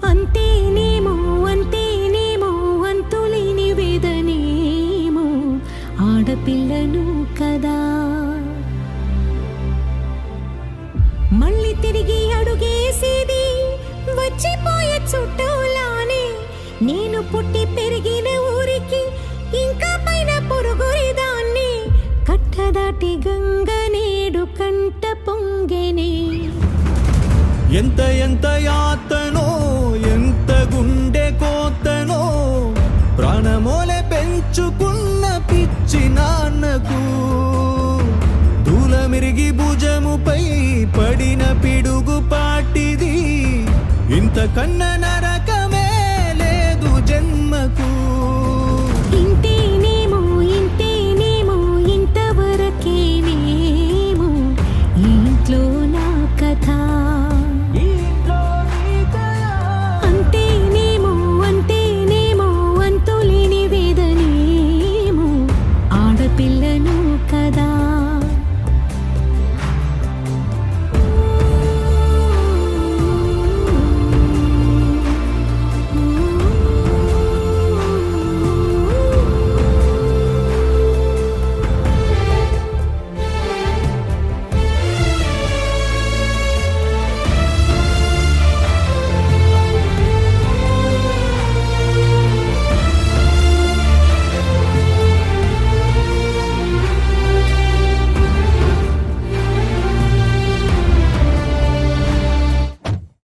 అంతేనేమో అంతేనేమో అంతులేని వేదనేమో ఆడపిల్లను కదా. మళ్ళీ తిరిగి అడుగేసేది వచ్చిపోయే చుట్టూలానే. నేను పుట్టి పెరిగిన ఊరికి ఇంకా పైన పొరుగురిదాన్ని. కట్టదాటి గంగ నేడు కంట పొంగెనే. ఎంత ఎంత యాతనో ఎంత గుండె కోతనో ప్రాణమోలే పెంచుకున్న పిచ్చి నాన్నకు. దూలమిరిగి భుజముపై పడిన పిడుగు పాటిది ఇంతకన్నా